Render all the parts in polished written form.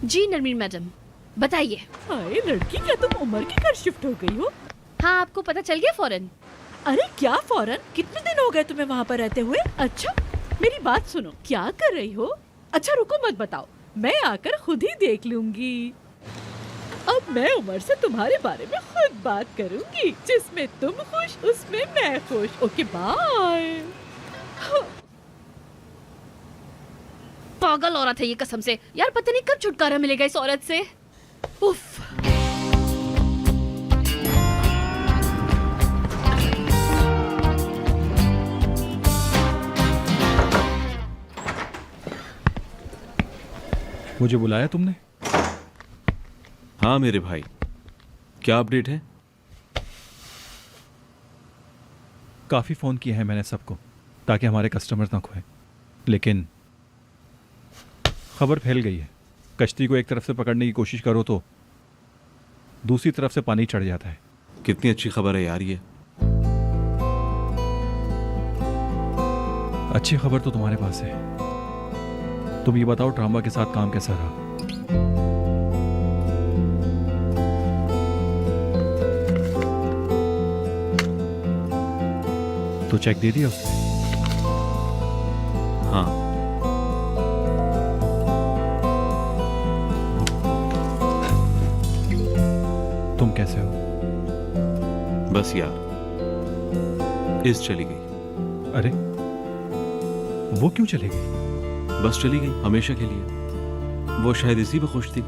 जी Narmeen madam, बताइए। हाय लड़की, क्या तुम उमर के घर शिफ्ट हो गई हो? हाँ, आपको पता चल गया फौरन? अरे क्या फौरन? कितने दिन हो गए तुम्हें वहाँ पर रहते हुए? अच्छा मेरी बात सुनो, क्या कर रही हो? अच्छा रुको, मत बताओ, मैं आकर खुद ही देख लूंगी। अब मैं उमर से तुम्हारे बारे में खुद बात करूंगी। जिसमें तुम खुश उसमें मैं खुश। Okay bye. पागल औरत है ये, कसम से यार, पता नहीं कब छुटकारा मिलेगा इस औरत से। उफ। मुझे बुलाया तुमने? हाँ मेरे भाई, क्या अपडेट है? काफ़ी फ़ोन किए हैं मैंने सबको ताकि हमारे कस्टमर्स ना खोए, लेकिन खबर फैल गई है। कश्ती को एक तरफ से पकड़ने की कोशिश करो तो दूसरी तरफ से पानी चढ़ जाता है। कितनी अच्छी खबर है यार ये। अच्छी खबर तो तुम्हारे पास है। तुम ये बताओ, ड्रामा के साथ काम कैसा रहा? तो चेक दे दिया उसने? हाँ। तुम कैसे हो? बस यार, इस चली गई। अरे वो क्यों चली गई? बस चली गई हमेशा के लिए। वो शायद इसी पे खुश थी।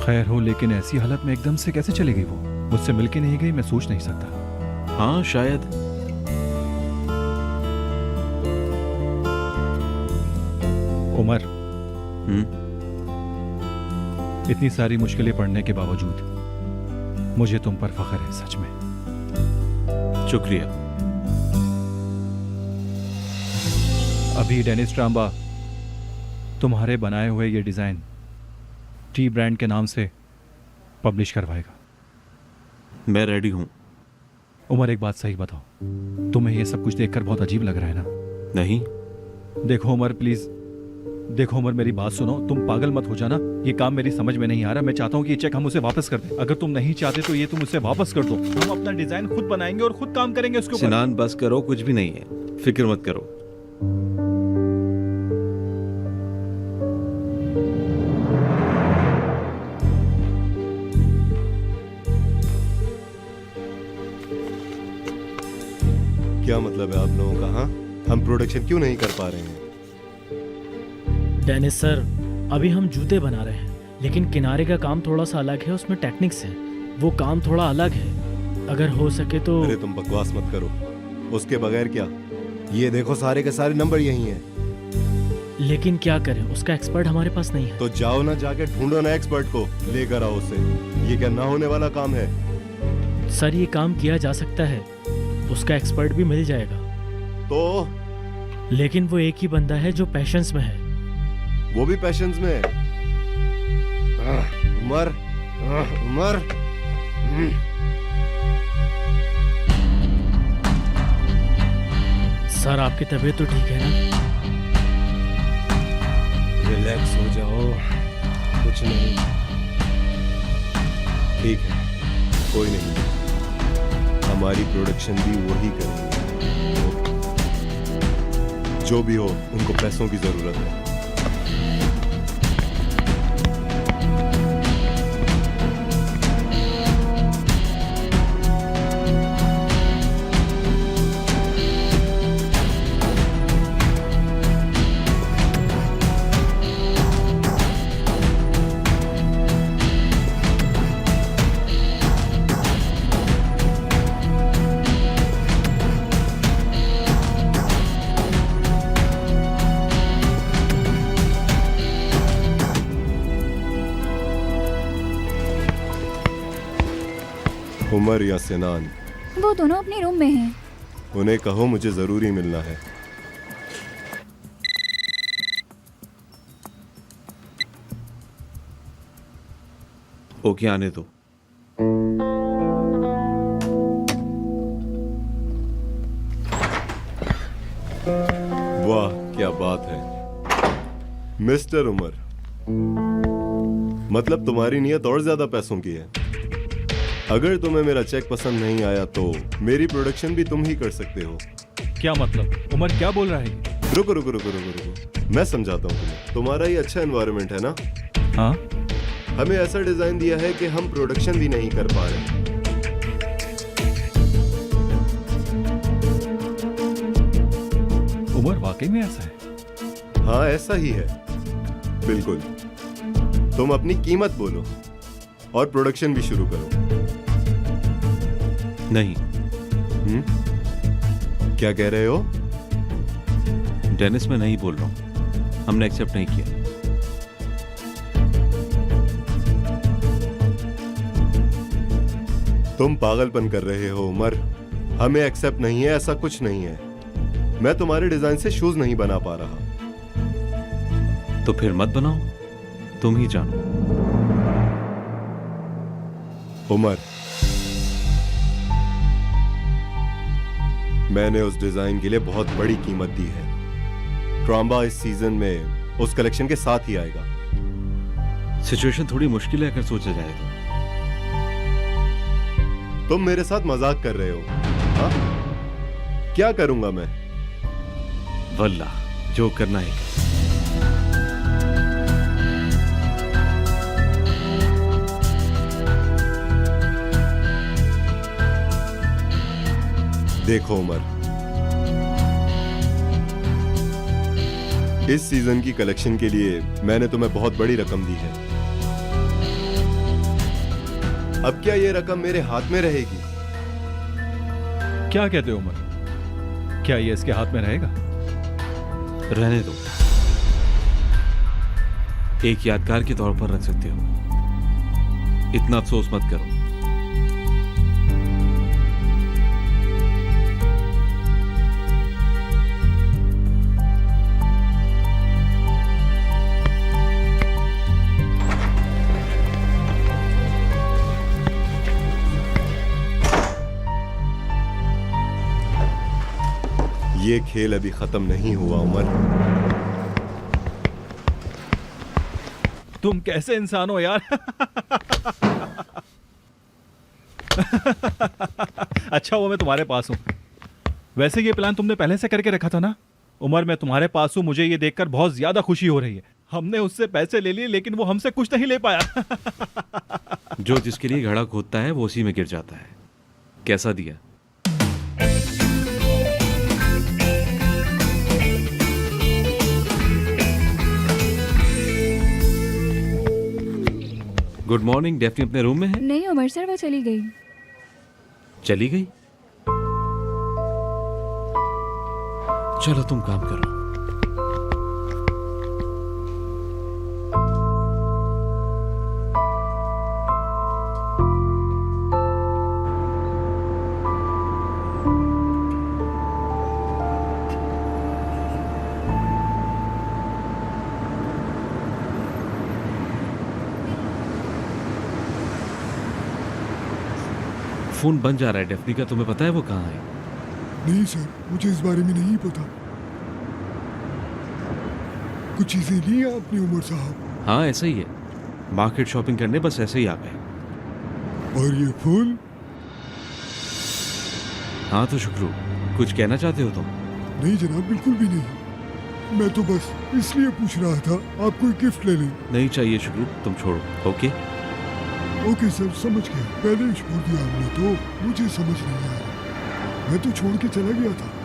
खैर हो, लेकिन ऐसी हालत में एकदम से कैसे चली गई? वो मुझसे मिल के नहीं गई, मैं सोच नहीं सकता। हाँ शायद। उमर, इतनी सारी मुश्किलें पड़ने के बावजूद मुझे तुम पर फख्र है, सच में। शुक्रिया। अभी डेनिस ट्रांबा तुम्हारे बनाए हुए ये डिज़ाइन टी ब्रांड के नाम से पब्लिश करवाएगा। मैं रेडी हूं। उमर एक बात सही बताओ, तुम्हें ये सब कुछ देखकर बहुत अजीब लग रहा है ना? नहीं। देखो उमर प्लीज, देखो उमर मेरी बात सुनो, तुम पागल मत हो जाना। ये काम मेरी समझ में नहीं आ रहा। मैं चाहता हूँ कि ये चेक हम उसे वापस कर दें। अगर तुम नहीं चाहते तो ये तुम उसे वापस कर दो। हम अपना डिजाइन खुद बनाएंगे और खुद काम करेंगे उसके ऊपर। सिनान बस करो, कुछ भी नहीं है, फिक्र मत करो। क्या मतलब है आप लोगों का? हाँ, हम प्रोडक्शन क्यों नहीं कर पा रहे हैं? डेनिस सर, अभी हम जूते बना रहे हैं, लेकिन किनारे का काम थोड़ा सा अलग है, उसमें टेक्निक्स है, वो काम थोड़ा अलग है। अगर हो सके तो। अरे तुम बकवास मत करो। उसके बगैर क्या? ये देखो, सारे के सारे नंबर यही हैं। लेकिन क्या करें, उसका एक्सपर्ट हमारे पास नहीं है। तो जाओ ना, जाके ढूंढो ना एक्सपर्ट को, लेकर आओ उसे। ये क्या ना होने वाला काम है? सर ये काम किया जा सकता है, उसका एक्सपर्ट भी मिल जाएगा। तो लेकिन वो एक ही बंदा है जो पैशंस में है। वो भी पैशंस में है? उमर, उमर। सर आपकी तबीयत तो ठीक है ना? रिलैक्स हो जाओ, कुछ नहीं। ठीक है, कोई नहीं। हमारी प्रोडक्शन भी वही करेंगे। जो भी हो, उनको पैसों की जरूरत है। उमर या सिनान, वो दोनों अपने रूम में हैं। उन्हें कहो मुझे जरूरी मिलना है। ओके, आने दो। वाह क्या बात है। मिस्टर उमर, मतलब तुम्हारी नीयत और ज्यादा पैसों की है। अगर तुम्हें मेरा चेक पसंद नहीं आया तो मेरी प्रोडक्शन भी तुम ही कर सकते हो। क्या मतलब? उमर क्या बोल रहा है? रुको रुको रुको रुको रुको, मैं समझाता हूँ तुम्हें। तुम्हारा ये अच्छा एनवायरनमेंट है ना? हाँ, हमें ऐसा डिजाइन दिया है कि हम प्रोडक्शन भी नहीं कर पा रहे। उमर वाकई में ऐसा है? हाँ ऐसा ही है, बिल्कुल। तुम अपनी कीमत बोलो और प्रोडक्शन भी शुरू करो। नहीं, क्या कह रहे हो? डेनिस मैं नहीं बोल रहा हूं, हमने एक्सेप्ट नहीं किया। तुम पागलपन कर रहे हो उमर। हमें एक्सेप्ट नहीं है, ऐसा कुछ नहीं है। मैं तुम्हारे डिजाइन से शूज नहीं बना पा रहा। तो फिर मत बनाओ, तुम ही जानो। उमर, मैंने उस डिजाइन के लिए बहुत बड़ी कीमत दी है। ट्राम्बा इस सीजन में उस कलेक्शन के साथ ही आएगा। सिचुएशन थोड़ी मुश्किल है अगर सोचा जाए तो। तुम मेरे साथ मजाक कर रहे हो? हाँ? क्या करूंगा मैं? वल्ला जो करना है। देखो उमर, इस सीजन की कलेक्शन के लिए मैंने तुम्हें बहुत बड़ी रकम दी है। अब क्या ये रकम मेरे हाथ में रहेगी? क्या कहते हो उमर? क्या ये इसके हाथ में रहेगा? रहने दो, एक यादगार के तौर पर रख सकते हो। इतना अफसोस मत करो। ये खेल अभी खत्म नहीं हुआ उमर। तुम कैसे इंसान हो यार? अच्छा वो मैं तुम्हारे पास हूं। वैसे ये प्लान तुमने पहले से करके रखा था ना? उमर मैं तुम्हारे पास हूं, मुझे ये देखकर बहुत ज्यादा खुशी हो रही है। हमने उससे पैसे ले लिए लेकिन वो हमसे कुछ नहीं ले पाया। जो जिसके लिए घड़ा खोदता है वो उसी में गिर जाता है। कैसा दिया? Good morning. डेफनी अपने रूम में है? नहीं उमर सर, वो चली गई। चली गई? चलो तुम काम करो। फोन बन जा रहा है डेफनी का, तुम्हें पता है वो कहाँ है? नहीं सर, मुझे इस बारे में नहीं पता। कुछ चीजें ली हैं आपने उमर साहब? हाँ ऐसा ही है, मार्केट शॉपिंग करने बस ऐसे ही आ गए। और ये फूल? हाँ तो शुक्रू, कुछ कहना चाहते हो तुम? नहीं जनाब, बिल्कुल भी नहीं। मैं तो बस इसलिए पूछ रहा था आप कोई गिफ्ट ले लें। नहीं चाहिए शुक्रू, तुम छोड़ो। ओके ओके सर, समझ गया। पहले ही छोड़ दिया आपने तो मुझे समझ नहीं आ रहा। मैं तो छोड़ के चला गया था।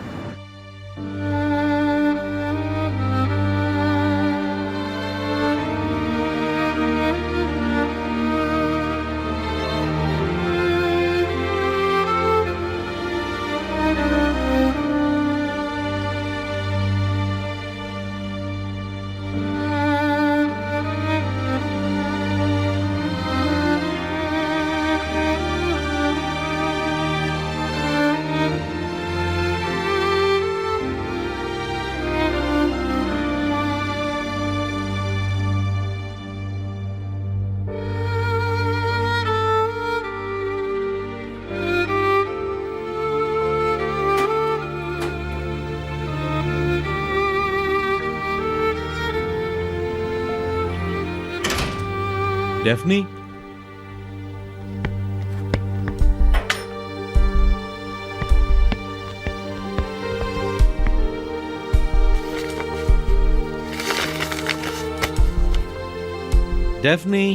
Daphne, Daphne,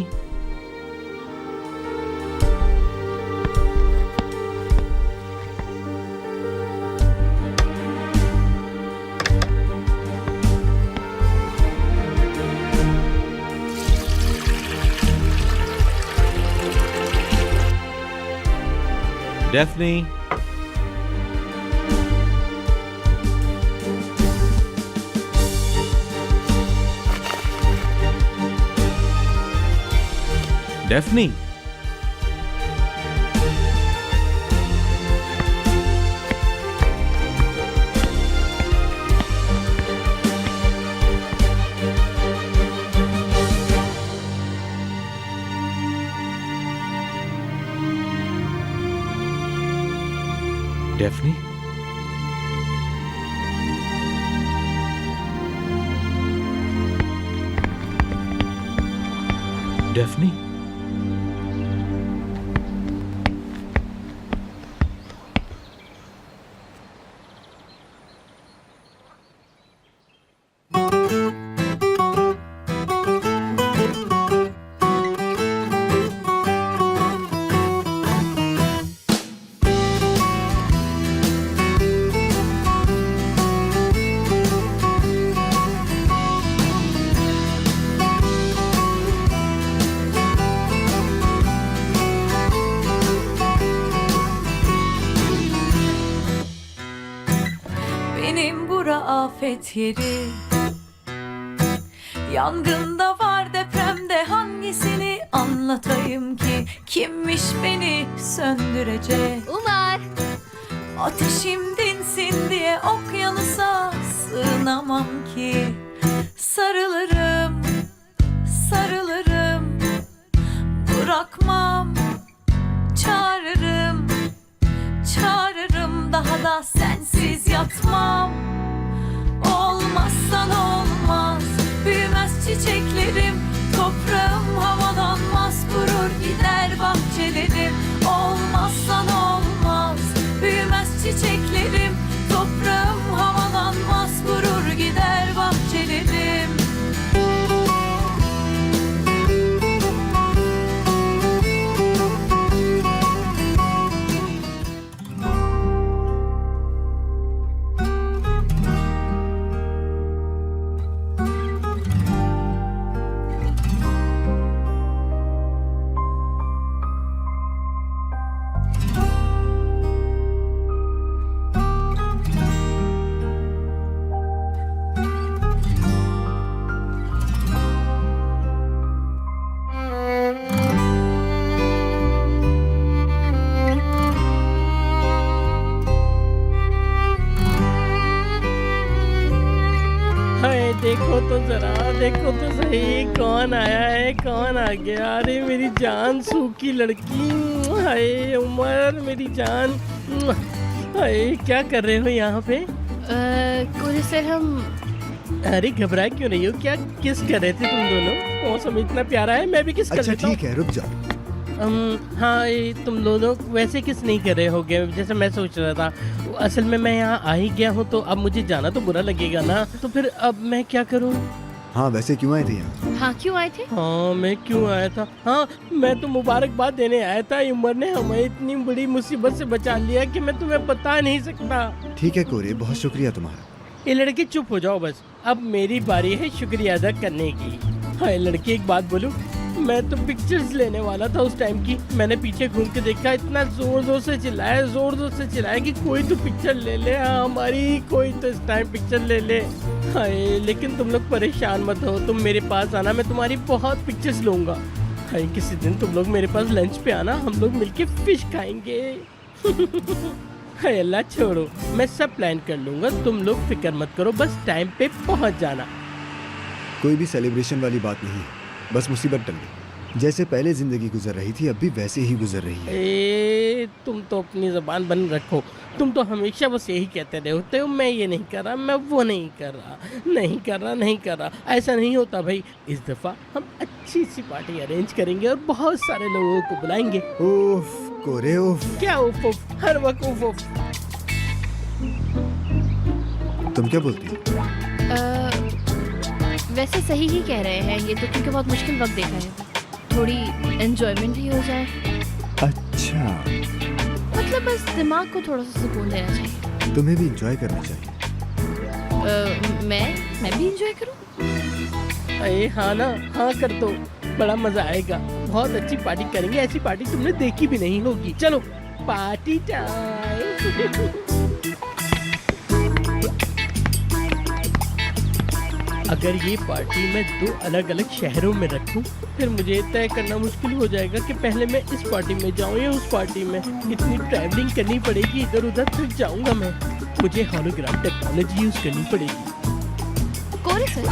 Daphne, Daphne, Daphne, Daphne, Benim bura afet yeri. Yangında var, depremde hangisini anlatayım ki? Kimmiş beni söndürecek? Umar. Ateşim dinsin diye okyanusa sığınamam ki. Sarılırım, sarılırım, bırakmam, çağırırım, çağırırım, daha da sensiz yatmam. Olmazsan olmaz, büyümez çiçeklerim, toprağım havalanmaz, kurur gider bahçelerim. Olmazsan olmaz, büyümez çiçeklerim, toprağım havalanmaz, kurur gider bahçelerim. हाय देखो तो जरा, देखो तो सही, कौन आया है, कौन आ गया। अरे मेरी जान सूखी लड़की, हाय उमर मेरी जान, हाय क्या कर रहे हो यहाँ पे? कोरी सर हम अरे घबराए क्यों नहीं हो, क्या किस कर रहे थे तुम दोनों? मौसम इतना प्यारा है, मैं भी किस कर अच्छा लेता हूँ। ठीक है, रुक जाओ। हाँ ये तुम दोनों वैसे किस नहीं कर रहे होगे जैसे मैं सोच रहा था। असल में मैं यहाँ आ ही गया हूँ तो अब मुझे जाना तो बुरा लगेगा ना, तो फिर अब मैं क्या करूँ? हाँ वैसे क्यों आए थे यहाँ? हाँ क्यों आए थे? हाँ मैं क्यों आया था, हाँ मैं तो मुबारकबाद देने आया था। उमर ने हमें इतनी बड़ी मुसीबत से बचा लिया कि मैं तुम्हें बता नहीं सकता। ठीक है कोरे, बहुत शुक्रिया तुम्हारा। ये लड़के चुप हो जाओ बस, अब मेरी बारी है शुक्रिया अदा करने की। हाँ लड़की एक बात बोलूं, मैं तो पिक्चर्स लेने वाला था उस टाइम की। मैंने पीछे घूम के देखा, इतना जोर जोर से चिल्लाया कि कोई तो पिक्चर ले ले, हाँ हमारी कोई तो इस टाइम पिक्चर ले ले। हाय लेकिन तुम लोग परेशान मत हो, तुम मेरे पास आना, मैं तुम्हारी बहुत पिक्चर्स लूंगा। हाय किसी दिन तुम लोग मेरे पास लंच पे आना, हम लोग मिलके फिश खाएंगे। हाय अल्लाह छोड़ो, मैं सब प्लान कर लूंगा, तुम लोग फिक्र मत करो, बस टाइम पे पहुंच जाना। कोई भी सेलिब्रेशन वाली बात नहीं है, बस मुसीबत टल गई। जैसे पहले जिंदगी गुजर रही थी अब भी वैसे ही गुजर रही है। ए, तुम तो अपनी जबान बंद रखो। तुम तो हमेशा बस यही कहते रहते हो, मैं ये नहीं कर रहा, मैं वो नहीं कर रहा, नहीं कर रहा। ऐसा नहीं होता भाई। इस दफा हम अच्छी सी पार्टी अरेंज करेंगे और बहुत सारे लोगों को बुलाएंगे। उफ कोरे उफ। क्या उफ उफ, हर वक्त उफ उफ। तुम क्या बोलती हो? वैसे सही ही कह रहे हैं ये तो, क्योंकि बहुत मुश्किल वक्त देखा है। थोड़ी एंजॉयमेंट भी हो जाए। अच्छा, मतलब बस दिमाग को थोड़ा सा सुकून देना चाहिए। तुम्हें भी एंजॉय करना चाहिए। मैं भी एंजॉय करूं? अरे हाँ ना, हाँ कर दो, बड़ा मजा आएगा। बहुत अच्छी पार्टी करेंगे, ऐसी पार्टी तुमने देखी भी नहीं होगी। चलो पार्टी टाइम। अगर ये पार्टी मैं 2 अलग अलग शहरों में रखूं, फिर मुझे तय करना मुश्किल हो जाएगा कि पहले मैं इस पार्टी में जाऊं या उस पार्टी में। इतनी ट्रैवलिंग करनी पड़ेगी, इधर उधर थक जाऊंगा मैं। मुझे होलोग्राम टेक्नोलॉजी यूज करनी पड़ेगी। कोरे सर,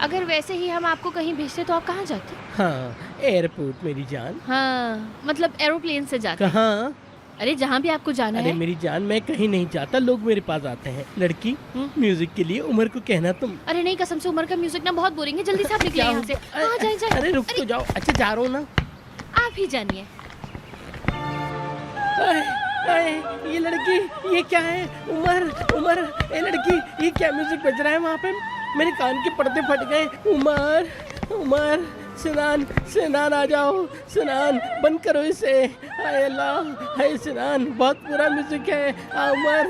अगर वैसे ही हम आपको कहीं भेजते तो आप कहाँ जाते? हाँ, एयरपोर्ट मेरी जान। हाँ, मतलब एरोप्लेन से जाते? कहाँ? अरे जहाँ भी आपको जाना अरे है। मेरी जान, मैं कहीं नहीं जाता, लोग मेरे पास आते हैं। लड़की, म्यूजिक के लिए उमर को कहना तुम। अरे नहीं, कसम से उमर का म्यूजिक ना बहुत बोरिंग है। जल्दी से आप निकले यहाँ से। हाँ, जाए जाए। अरे रुक तो जाओ। अच्छा जा रहा हूँ ना। आप ही जानिए। ये लड़की, ये क्या है? उमर, ये लड़की, ये क्या म्यूजिक बज रहा है वहाँ पे? मेरे कान के पर्दे फट गए। उमर, सिनान आ जाओ। सिनान, बंद करो इसे। हाय अल्लाह, हाय सिनान, बहुत बुरा म्यूजिक है। उमर।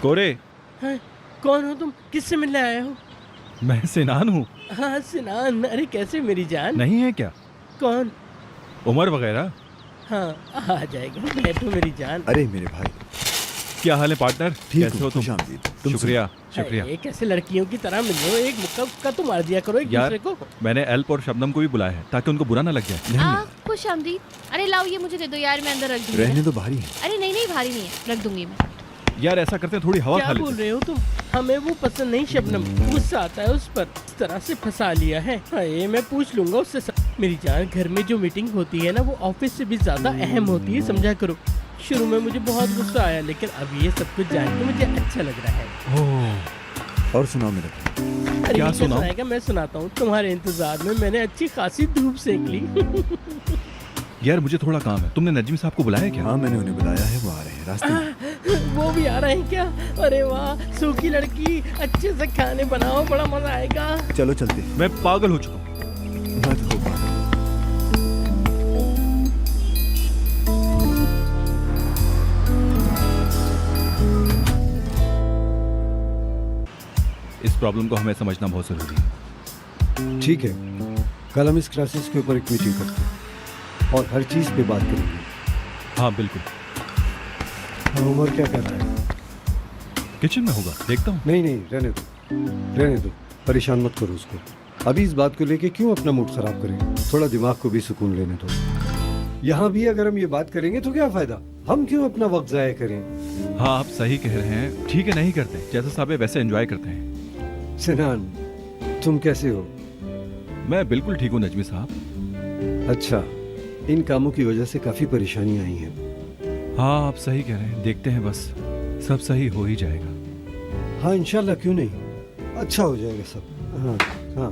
कोरे, हाँ, कौन हो तुम? किससे मिलने आए हो? मैं सिनान हूँ। हाँ सिनान, अरे कैसे मेरी जान? नहीं है क्या? कौन? उमर वगैरह? हाँ, आ जाएगा, बैठो मेरी जान। अरे मेरे भाई, क्या हाल है पार्टनर? ठीक कैसे हो तुम? तुम शुक्रिया। ये कैसे लड़कियों की तरह मिल रहे हो? एक मुक्का तो मार दिया करो एक यार, दूसरे को। मैंने एल्प और शबनम को भी बुलाया है ताकि उनको बुरा ना लग जाए। खुश आमदीद। अरे लाओ, ये मुझे दे दो यार, मैं अंदर रख दूंगी। रहने दो, भारी है। अरे नहीं, भारी नहीं है, रख दूंगी मैं। यार ऐसा करते हैं, थोड़ी हवा खा क्या लेते बोल हैं। रहे हो तुम? हमें वो पसंद नहीं शबनम, गुस्सा आता है उस पर। इस तरह से फंसा लिया है। ये मैं पूछ लूंगा उससे। मेरी जान, घर में जो मीटिंग होती है ना, वो ऑफिस से भी ज्यादा अहम होती है, समझा करो। शुरू में मुझे बहुत गुस्सा आया, लेकिन अब ये सब कुछ जान के मुझे अच्छा लग रहा है। ओह, और सुनाओ मेरे भाई। अरे क्या ये सुनाऊं? सुनाएगा? मैं सुनाता हूँ। तुम्हारे इंतजार में मैंने अच्छी खासी धूप सेक ली। यार मुझे थोड़ा काम है। तुमने नजीम साहब को बुलाया क्या? हाँ, मैंने उन्हें बुलाया है, वो आ रहे हैं रास्ते में। वो भी आ रहे हैं क्या? अरे वाह, सूखी लड़की, अच्छे से खाने बनाओ, बड़ा मजा आएगा। चलो चलते हैं। मैं पागल हो चुका हूँ। मत हो पागल। इस प्रॉब्लम को हमें समझना बहुत जरूरी है। ठीक है, कल हम इस क्राइसिस के ऊपर एक मीटिंग करते हैं और हर चीज पे बात करेंगे। हाँ बिल्कुल। उमर क्या कर रहा है? किचन में होगा, देखता हूँ। नहीं, रहने दो, परेशान मत करो उसको। अभी इस बात को लेके क्यों अपना मूड खराब करें? थोड़ा दिमाग को भी सुकून लेने दो। यहाँ भी अगर हम ये बात करेंगे तो क्या फायदा? हम क्यों अपना वक्त जाया करें? हाँ आप सही कह रहे हैं। ठीक है, नहीं करते, जैसा साहब है वैसे एंजॉय करते हैं। सिनान, तुम कैसे हो? मैं बिल्कुल ठीक हूँ नजमी साहब। अच्छा, इन कामों की वजह से काफी परेशानियां आई हैं। हाँ आप सही कह रहे हैं, देखते हैं, बस सब सही हो ही जाएगा। हाँ इंशाल्लाह, क्यों नहीं, अच्छा हो जाएगा सब। हाँ हाँ।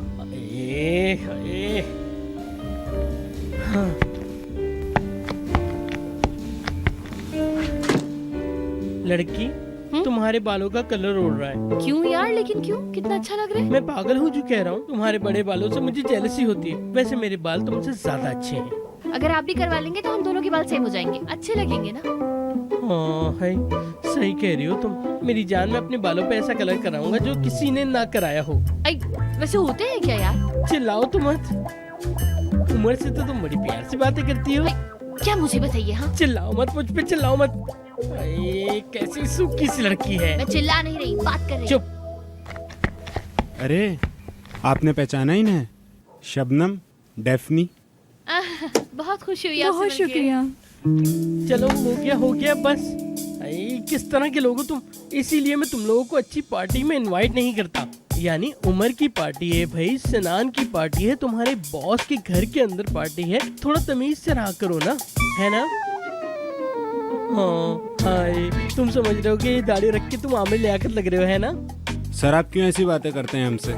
हाँ। लड़की, तुम्हारे बालों का कलर उड़ रहा है। क्यों यार? लेकिन क्यों? कितना अच्छा लग रहा है। मैं पागल हूँ जो कह रहा हूँ। तुम्हारे बड़े बालों से मुझे जेलसी होती है। वैसे मेरे बाल तुमसे ज्यादा अच्छे हैं। अगर आप भी करवा लेंगे तो हम दोनों के बाल सेम हो जाएंगे, अच्छे लगेंगे ना। हाँ है, सही कह रही हो तुम। मेरी जान, मैं अपने बालों पे ऐसा कलर कराऊंगा जो किसी ने ना कराया हो। वैसे होते हैं क्या यार? चिल्लाओ तो मत। उम्र से तो तुम बड़ी प्यार से बातें करती हो। क्या मुझे बताइए? हाँ, चिल्लाओ मत मुझ पे, चिल्लाओ मत। कैसी सूखी सी लड़की है। मैं चिल्ला नहीं रही, बात कर रही। चुप। अरे आपने पहचाना ही नहीं? शबनम, डेफनी। बहुत खुशी हुई बहुत आपसे मिलके। शुक्रिया। चलो हो गया बस। अरे किस तरह के लोग हो तुम, इसीलिए मैं तुम लोगों को अच्छी पार्टी में इनवाइट नहीं करता। यानी उमर की पार्टी है भाई, सनान की पार्टी है, तुम्हारे बॉस के घर के अंदर पार्टी है, थोड़ा तमीज से रहा करो ना, है ना? हाँ हाय, तुम समझ रहे हो कि ये दाढ़ी रख के तुम आमिर लियाकत लग रहे हो, है ना? सर आप क्यों ऐसी बातें करते हैं हमसे?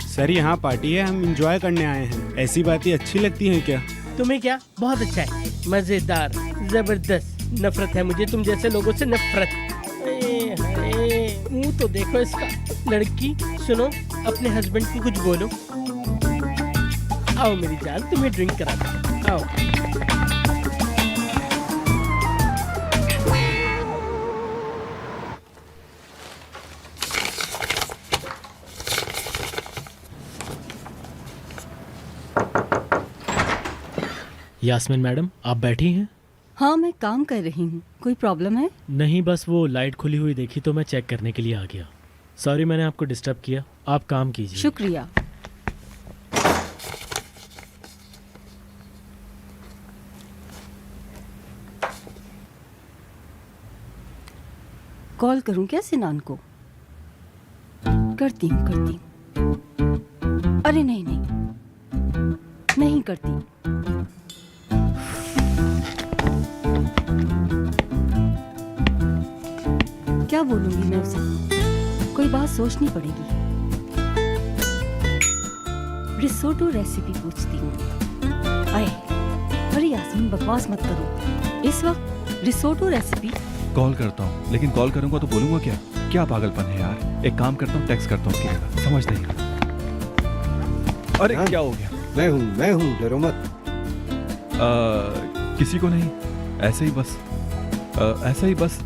सर यहाँ पार्टी है, हम एंजॉय करने आए हैं। ऐसी बातें अच्छी लगती हैं क्या? तुम्हें क्या? बहुत अच्छा है, मजेदार, जबरदस्त। नफरत है मुझे तुम जैसे लोगों से, नफरत। मुंह तो देखो इसका। लड़की सुनो, अपने हस्बैंड को कुछ बोलो। आओ मेरी जान, तुम्हें ड्रिंक करा दो, आओ। यास्मीन मैडम, आप बैठी हैं? हाँ, मैं काम कर रही हूँ। कोई प्रॉब्लम है? नहीं, बस वो लाइट खुली हुई देखी तो मैं चेक करने के लिए आ गया। सॉरी मैंने आपको डिस्टर्ब किया, आप काम कीजिए। शुक्रिया। कॉल करूं क्या सिनान को? करती हूँ। अरे नहीं करती। क्या बोलूंगी मैं उसे? कोई बात सोचनी पड़ेगी। रिसोटो रेसिपी पूछती हूँ। अरे यास्मीन बकवास मत करो। इस वक्त रिसोटो रेसिपी? कॉल करता हूँ, लेकिन कॉल करूंगा तो बोलूंगा क्या? क्या पागलपन है यार। एक काम करता हूँ, टेक्स्ट करता हूँ उसकी जगह। समझ नहीं। अरे हाँ? क्या हो गया? मैं हूँ, डरो मत। किसी को नहीं, ऐसे ही बस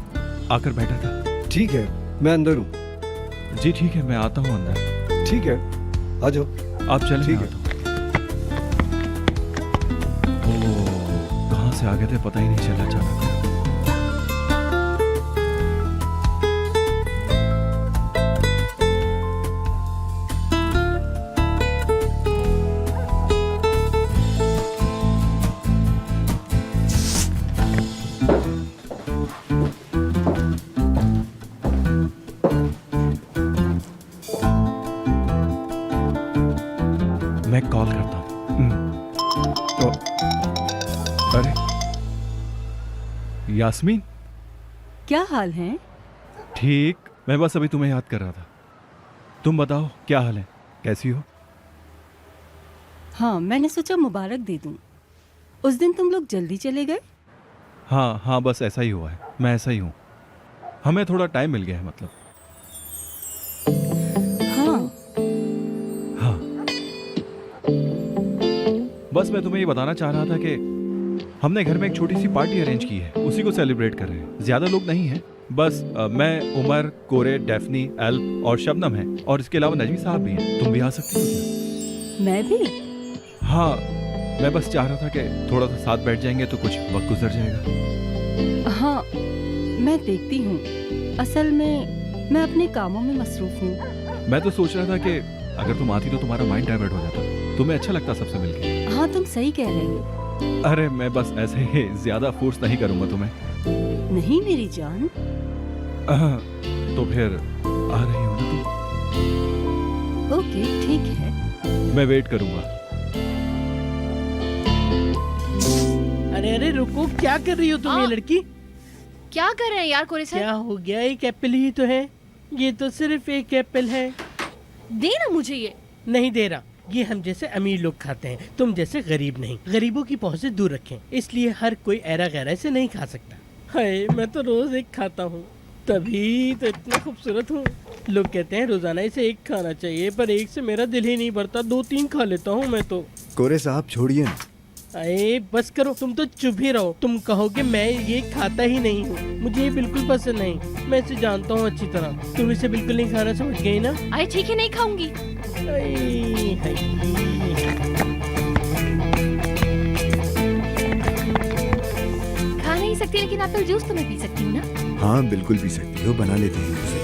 आकर बैठा था। ठीक है, मैं अंदर हूँ। जी ठीक है, मैं आता हूँ अंदर। ठीक है, आ जाओ। आप चलें, ठीक मैं है। आता हूँ। ओह, कहाँ से आ गए थे पता ही नहीं चला अचानक। मैं कॉल करता हूँ। तो अरे यास्मीन, क्या हाल है? ठीक। मैं बस अभी तुम्हें याद कर रहा था। तुम बताओ क्या हाल है, कैसी हो? हाँ, मैंने सोचा मुबारक दे दूं। उस दिन तुम लोग जल्दी चले गए। हाँ, बस ऐसा ही हुआ है। मैं ऐसा ही हूँ। हमें थोड़ा टाइम मिल गया है, मतलब। हाँ, बस मैं तुम्हें ये बताना चाह रहा था कि हमने घर में एक छोटी सी पार्टी अरेंज की है, उसी को सेलिब्रेट कर रहे हैं। ज्यादा लोग नहीं हैं, बस मैं, उमर, कोरे, डेफनी, एल्प और शबनम है, और इसके अलावा नजमी साहब भी हैं। तुम भी आ सकती हो क्या? मैं भी। हाँ, मैं बस चाह रहा था कि थोड़ा सा साथ बैठ जाएंगे तो कुछ वक्त गुजर जाएगा। हाँ, मैं देखती हूँ। असल में मैं अपने कामों में मसरूफ हूँ। मैं तो सोच रहा था कि अगर तुम आती तो तुम्हारा माइंड डाइवर्ट हो जाता, तुम्हें अच्छा लगता सबसे मिलके। हाँ, तुम सही कह रहे हो। अरे मैं बस ऐसे ही ज्यादा फोर्स नहीं करूंगा तुम्हें। नहीं मेरी जान। तो फिर आ रही हो ना तुम? ओके, ठीक है। मैं वेट करूंगा। अरे रुको, क्या कर रही हो तुम? ये लड़की क्या कर रहे हैं यार कोरे क्या साहब? हो गया? एक एप्पल ही तो है, ये तो सिर्फ एक एप्पल है। देना मुझे ये। नहीं दे रहा, ये हम जैसे अमीर लोग खाते हैं, तुम जैसे गरीब नहीं। गरीबों की पहुंच से दूर रखें, इसलिए हर कोई ऐरा गैरा से नहीं खा सकता। हाय, मैं तो रोज एक खाता हूँ, तभी तो इतना खूबसूरत हूँ। लोग कहते हैं रोजाना इसे एक खाना चाहिए, पर एक से मेरा दिल ही नहीं भरता, 2-3 खा लेता हूँ मैं तो। कोरे साहब छोड़िए ना। अरे बस करो, तुम तो चुप ही रहो। तुम कहोगे मैं ये खाता ही नहीं हूँ, मुझे ये बिल्कुल पसंद नहीं। मैं इसे जानता हूँ अच्छी तरह। तुम इसे बिल्कुल नहीं खाना, समझ गई ना? अरे ठीक है, नहीं खाऊंगी। खा नहीं सकती, लेकिन एप्पल जूस तो मैं पी सकती हूँ ना? हाँ बिल्कुल पी सकती हो, बना लेते हैं उसे।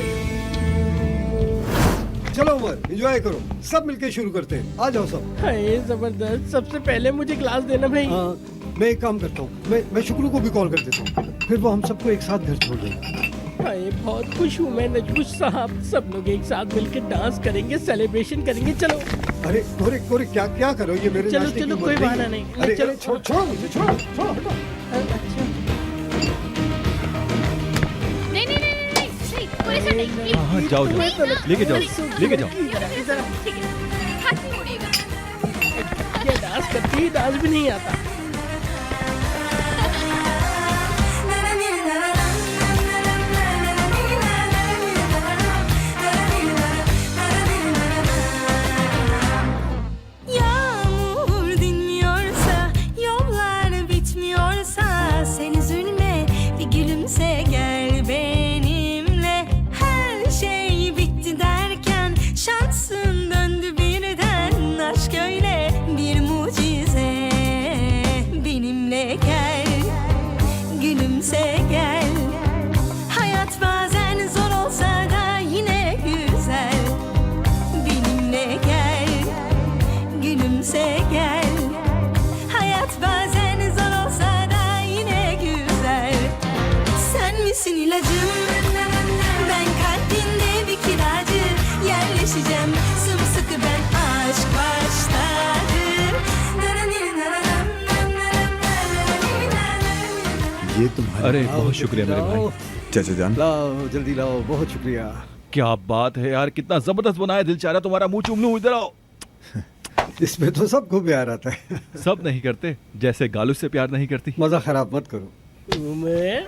चलो उमर, एंजॉय करो, सब मिलके शुरू करते हैं। आ जाओ सब। हाय जबरदस्त। सबसे पहले मुझे ग्लास देना भाई। हाँ, मैं एक काम करता हूँ, मैं शुक्रू को भी कॉल कर देता हूँ, फिर वो हम सबको एक साथ घर छोड़ देगा। हाय बहुत खुश हूँ मैं नजमुश साहब। सब लोग एक साथ मिलकर डांस करेंगे, सेलिब्रेशन करेंगे। चलो अरे कोरे कोरे क्या करो, ये मेरे चलो नाश्ते की चलो उम्र कोई नहीं है। बहाना नहीं। अरे चलो छोड़ो मुझे, छोड़ो हटो। अच्छा नहीं नहीं नहीं नहीं नहीं नहीं, कोई ऐसा नहीं। हाँ हाँ, जाओ जाओ, लेके जाओ, लेके जाओ। ठीक है, हाथ नहीं उड़ेगा। ये डांस करती है, डांस भी नहीं आता। Yağmur dinmiyorsa, yollar bitmiyorsa, sen üzülme, bir gülümse gel benimle. Her şey bitti derken şansın döndü birden. Aşk öyle bir mucize, benimle gel, gülümse gel. Hayat bazen zor olsa da yine güzel. Benimle gel, gülümse gel. Hayat bazen zor olsa da yine güzel. Sen misin ilacım? Ben kalbinde bir kiracı. Yerleşeceğim sımsıkı ben, aşk başladı. ये तुम्हारे अरे बहुत शुक्रिया मेरे भाई। चाचा जान। लाओ जल्दी लाओ, बहुत शुक्रिया। क्या बात है यार, कितना जबरदस्त बनाया, दिल चाह रहा तुम्हारा मुंह चूम लूं। इधर आओ। इसमें तो सबको प्यार आता है। सब नहीं करते, जैसे गालू से प्यार नहीं करती। मजा खराब मत करो। उमर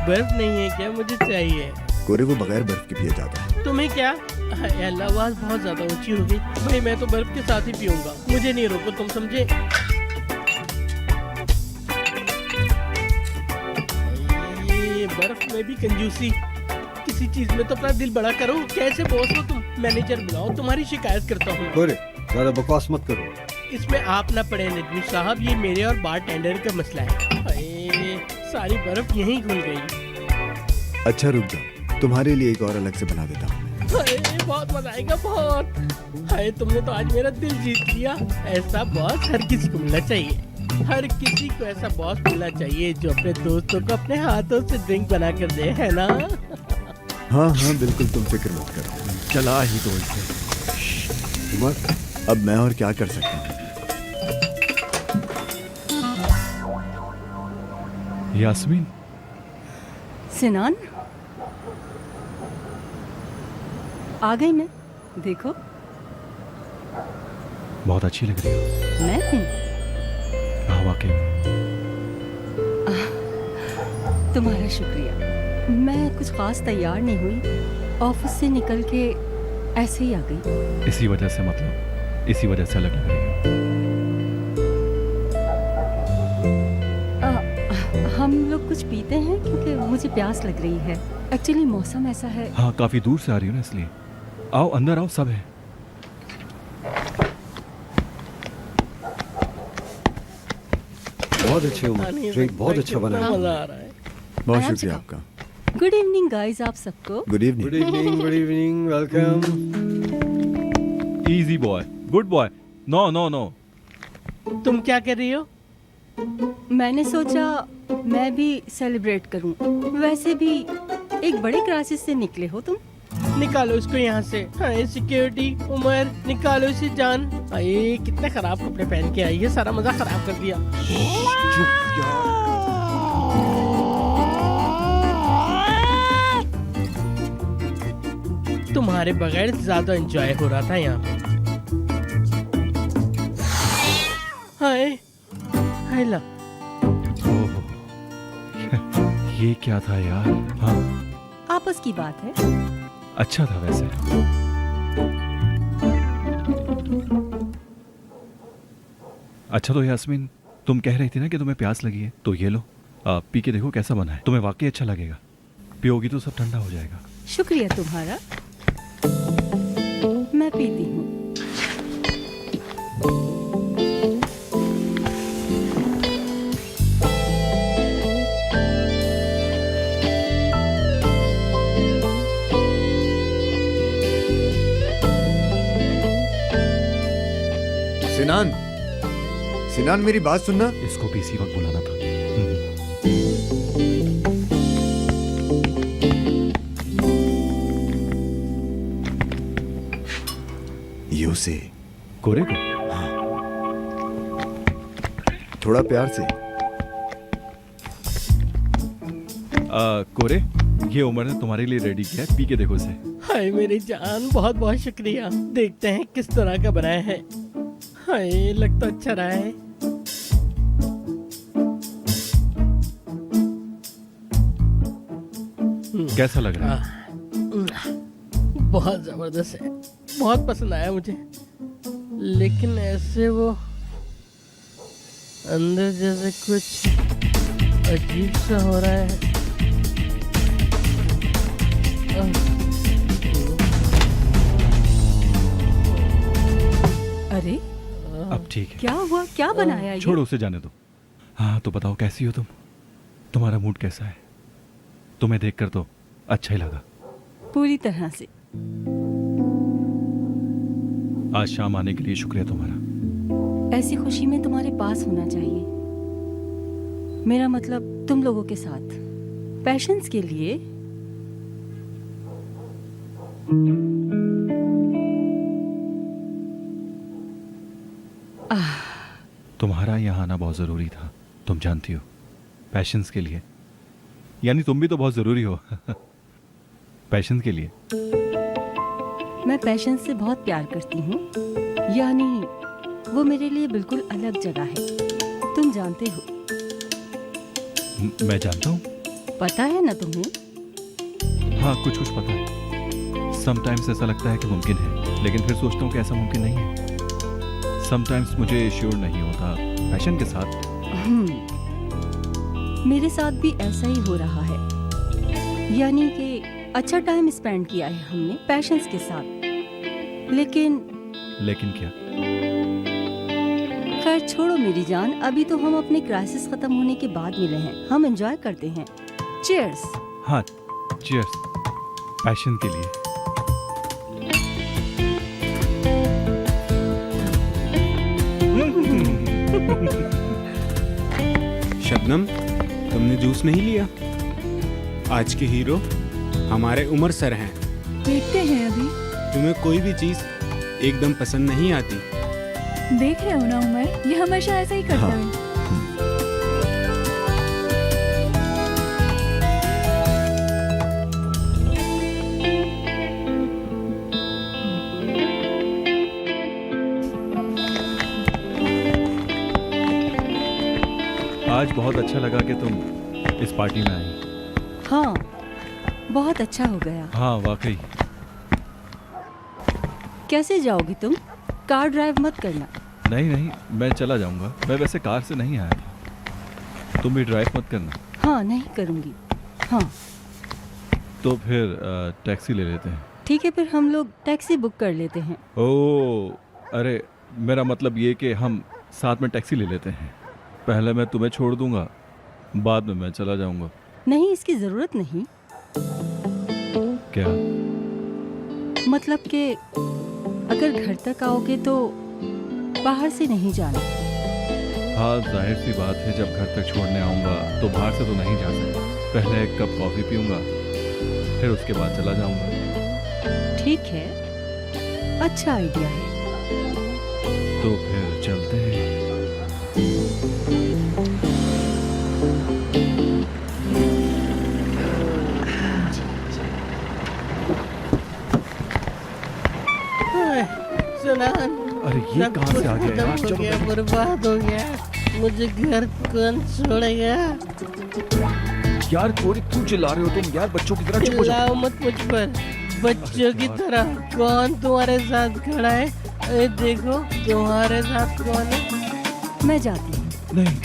बर्फ नहीं है क्या? मुझे चाहिए। कोरे वो बगैर बर्फ के पिया जाता है। तुम्हें क्या? हाय अल्लाह, आवाज बहुत ज्यादा ऊंची हो गई। भाई मैं तो बर्फ के साथ ही पीऊंगा, मुझे नहीं रोको, तुम समझे? ये बर्फ में भी कंजूसी, किसी चीज में तो अपना दिल बड़ा करो। कैसे बॉस हो तुम? मैनेजर बुलाओ, तुम्हारी शिकायत करता हूँ। कोरे ज्यादा बकवास मत करो। इसमें आप ना पड़े नजमी साहब, ये मेरे और बार टेंडर का मसला है। हाय, सारी बर्फ यहीं घुल गई। अच्छा रुक जाओ, तुम्हारे लिए एक और अलग से बना देता हूँ। हाय बहुत मजा आएगा, बहुत। हाय तुमने तो आज मेरा दिल जीत लिया। ऐसा बॉस हर किसी को मिलना चाहिए। हर किसी को ऐसा बॉस मिलना चाहिए जो अपने दोस्तों को अपने हाथों से ड्रिंक बना कर दे, है ना? हाँ हाँ बिल्कुल, तुम फिक्र मत करो। चला ही तो इसे। उमर, अब मैं और क्या कर सकता हूँ? यास्मीन, सिनान आ गई मैं, देखो बहुत अच्छी लग रही हो। मैं हूँ। हाँ वाकई में। तुम्हारा शुक्रिया। मैं कुछ खास तैयार नहीं हुई, ऑफिस से निकल के ऐसे ही आ गई। इसी वजह से, मतलब इसी वजह से अलग लग रही हो। हम लोग कुछ पीते हैं क्योंकि मुझे प्यास लग रही है। एक्चुअली मौसम ऐसा है। हाँ काफी दूर से आ रही हो ना, इसलिए। आओ अंदर आओ, सब है। बहुत अच्छे उमर, ड्रिंक बहुत अच्छा बना है। मजा आ रहा है। बहुत आया शुक्रिया चुका। आपका। गुड इवनिंग गाइस, आप सबको। Good evening. Good evening, good evening, welcome. Easy boy, good boy. No no no. तुम क्या कर रही हो? मैंने सोचा मैं भी सेलिब्रेट करूं। वैसे भी एक बड़े क्राइसिस से निकले हो तुम। निकालो इसको यहाँ से। हाय सिक्योरिटी, उमर निकालो इसे जान। हाय कितने खराब कपड़े पहन के आई है, सारा मजा खराब कर दिया। तुम्हारे बगैर ज्यादा एंजॉय हो रहा था यहाँ पे। हाय हाय ला, ओहो, ये क्या था यार। हाँ आपस की बात है। अच्छा था वैसे। अच्छा तो यास्मीन, तुम कह रही थी ना कि तुम्हें प्यास लगी है, तो ये लो, पी के देखो कैसा बना है। तुम्हें वाकई अच्छा लगेगा। पियोगी तो सब ठंडा हो जाएगा। शुक्रिया तुम्हारा, मैं पीती हूँ। सिनान, सिनान मेरी बात सुनना। इसको भी इसी वक्त बुलाना था। यू से कोरे को थोड़ा प्यार से। कोरे, ये उमर ने तुम्हारे लिए रेडी किया है, पी के देखो इसे। हाय मेरी जान, बहुत बहुत शुक्रिया। देखते हैं किस तरह का बनाया है। हाय, लग तो अच्छा रहा है। कैसा लग रहा है? बहुत जबरदस्त है, बहुत पसंद आया मुझे। लेकिन ऐसे वो अंदर जैसे कुछ अजीब सा हो रहा है। अरे अब ठीक है। क्या हुआ, क्या बनाया ये? छोड़ो, उसे जाने दो। हाँ तो बताओ, कैसी हो तुम? तुम्हारा मूड कैसा है? तुम्हें देखकर तो अच्छा ही लगा। पूरी तरह से। आज शाम आने के लिए शुक्रिया तुम्हारा। ऐसी खुशी में तुम्हारे पास होना चाहिए। मेरा मतलब तुम लोगों के साथ। पैशंस के लिए। तुम्हारा यहाँ आना बहुत जरूरी था, तुम जानती हो। पैशंस के लिए, यानी तुम भी तो बहुत जरूरी हो। पैशंस के लिए। मैं पैशन से बहुत प्यार करती हूँ, यानी वो मेरे लिए बिल्कुल अलग जगह है। तुम जानते हो। मैं जानता हूँ। पता है ना तुम्हें? हाँ, कुछ कुछ पता है। समटाइम्स ऐसा लगता है कि मुमकिन है, लेकिन फिर सोचता हूँ कि ऐसा मुमकिन नहीं है। समटाइम्स मुझे श्योर नहीं होता पैशन के साथ। मेरे साथ भी ऐसा ही हो रहा है, यानी कि अच्छा टाइम स्पेंड किया है हमने पैशंस के साथ। लेकिन क्या? खैर छोड़ो मेरी जान, अभी तो हम अपने क्राइसिस खत्म होने के बाद मिले हैं। हम एंजॉय करते हैं। चीयर्स। हाँ, चीयर्स। पैशन के लिए। शबनम, तुमने जूस नहीं लिया? आज के हीरो हमारे उमर सर हैं। देखते हैं अभी। तुम्हें कोई भी चीज एकदम पसंद नहीं आती। देख रहे हो ना उमर, ये हमेशा ऐसा ही करता है। आज बहुत अच्छा लगा कि तुम इस पार्टी में आई। हाँ, बहुत अच्छा हो गया। हाँ वाकई। कैसे जाओगी तुम? कार ड्राइव मत करना। नहीं, मैं चला जाऊंगा। मैं वैसे कार से नहीं आया था। तुम भी ड्राइव मत करना। हाँ, नहीं करूँगी। हाँ तो फिर टैक्सी ले लेते हैं। ठीक है, फिर हम लोग टैक्सी बुक कर लेते हैं। ओह, अरे मेरा मतलब ये कि हम साथ में टैक्सी ले लेते हैं। पहले मैं तुम्हें छोड़ दूंगा, बाद में मैं चला जाऊंगा। नहीं, इसकी जरूरत नहीं। क्या मतलब कि अगर घर तक आओगे तो बाहर से नहीं जाना। हाँ, जाहिर सी बात है, जब घर तक छोड़ने आऊंगा तो बाहर से तो नहीं जा सकता। पहले एक कप कॉफी पीऊंगा, फिर उसके बाद चला जाऊंगा। ठीक है, अच्छा आइडिया है। तो फिर चलते हैं। सुनान, अरे ये सब कहाँ से आ कुछ गया यार? खत्म हो गया, बर्बाद हो गया। मुझे घर कौन छोड़ेगा? यार कोरी, क्यों चिल्ला रहे हो तुम? यार बच्चों की तरह चुप हो जाओ। चिल्लाओ मत मुझ पर, बच्चों की तरह। कौन तुम्हारे साथ खड़ा है? अरे देखो, तुम्हारे साथ कौन है? मैं जाती हूँ। नहीं,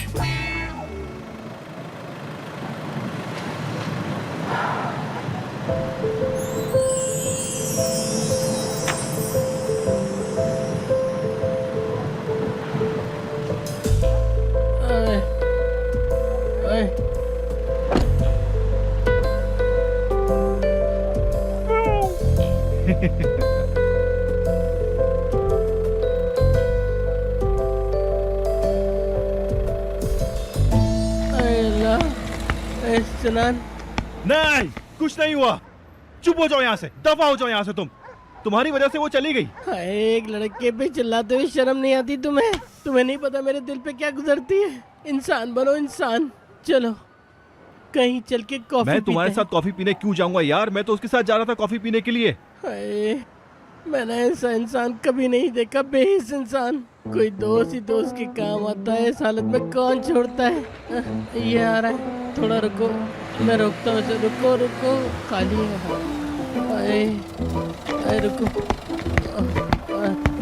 सनान नहीं, कुछ नहीं हुआ। चुप हो जाओ यहाँ से, दफा हो जाओ यहाँ से तुम। तुम्हारी वजह से वो चली गई। हाय, एक लड़के पे चिल्लाते हुए शर्म नहीं आती तुम्हें? तुम्हें नहीं पता मेरे दिल पे क्या गुजरती है? इंसान बनो इंसान। चलो कहीं चल के कॉफी मैं तुम्हारे पीते साथ कॉफी पीने क्यों जाऊंगा यार? मैं तो उसके साथ जा रहा था कॉफी पीने के लिए। हैं। हाय, मैंने ऐसा इंसान कभी नहीं देखा, बेहिस इंसान। कोई दोस्त ही दोस्त के काम आता है, इस हालत में कौन छोड़ता है? ये आ रहा है, थोड़ा रुको, मैं रोकता हूँ इसे। रुको रुको, खाली है। हाय, हाय, रुको।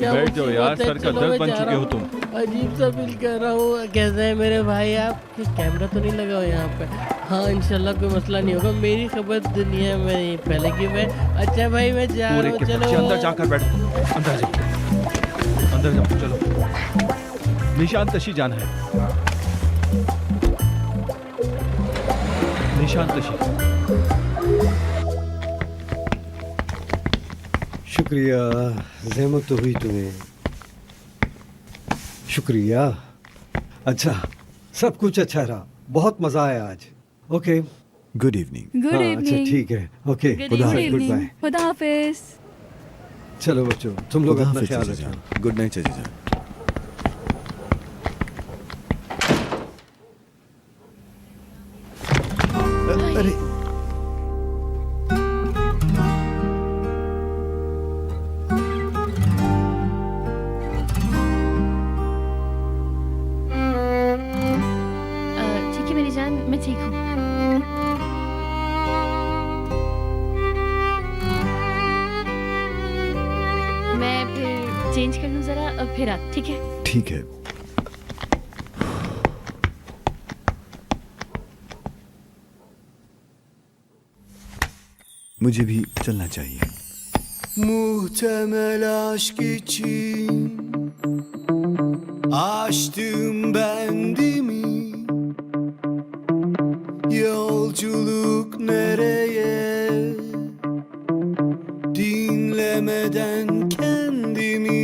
क्या बैठ जाओ यार, मुसीबत है? सर का चलो, दर्द मैं बन जा चुके रहा हो हूँ। तुम। अजीब सा फील कर रहा हूँ। कैसे है मेरे भाई आप? कि कैमरा तो नहीं लगा हो यहाँ पे? हाँ, इंशाल्लाह कोई मसला नहीं होगा। मेरी खबर दुनिया में नहीं फैलेगी। मैं अच्छा भाई, मैं जा रहा हूँ। चलो अंदर जाकर बैठो, अंदर जाओ, अंदर जाओ, चलो। निशान तशी जान है, निशान तशी। शुक्रिया, जहमत तो हुई तुम्हें, शुक्रिया। अच्छा, सब कुछ अच्छा रहा, बहुत मजा आया आज। Okay, good evening. गुड अच्छा इवनिंग। ठीक है। ओके, Good खुदा गुड हाफिज, गुड बाय। इवनिंग। खुदा हाफिज। चलो बच्चों, तुम लोग अपना ख्याल रखना। गुड नाइट चचेजा। अरे ठीक है मेरी जान, मैं ठीक हूँ। मैं फिर चेंज कर लूँ जरा, फिर आ, ठीक है? ठीक है। मुझे भी चलना चाहिए। Muhtemel aşk için açtım bendimi. Yolculuk nereye? Dinlemeden kendimi.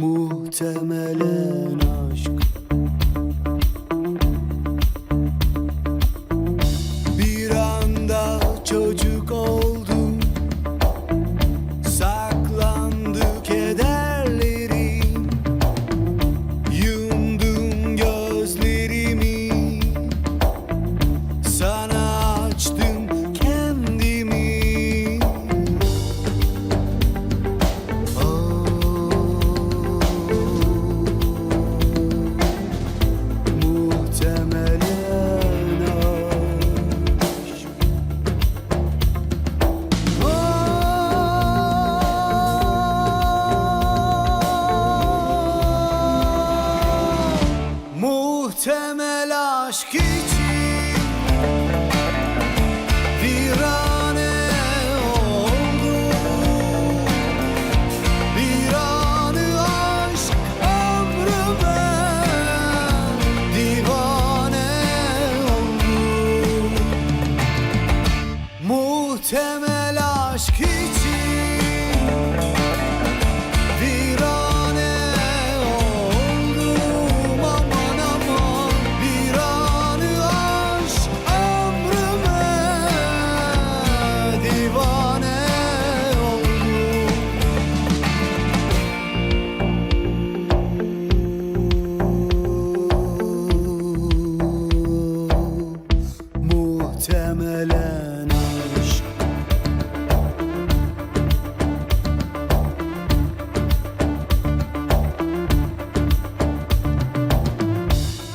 Muhtemelen aşk bir anda çocuk oldum, saklandı kederlerim, yumdum gözlerimi, sana açtım kendimi. Muhtemelen aşk. Muhtemel aşk için virane oldum. Bir anı aşk ömrüme divane oldum. Muhtemel aşk için virane oldum. Aman aman, bir anı aşk ömrüme divane oldum. Muhtemelen aşk.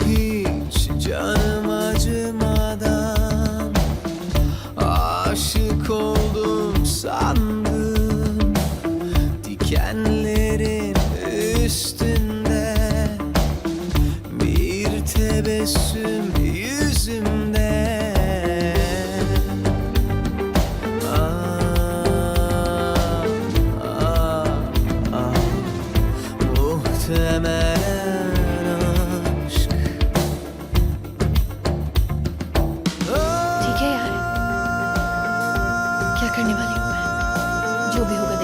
Hiç canım acımadan aşık oldum sandım. Dikenlerin üstünde bir tebessüm yüzümde. Muhtemelen aşk. ठीक है यार, क्या करने वाली हूँ मैं? जो भी होगा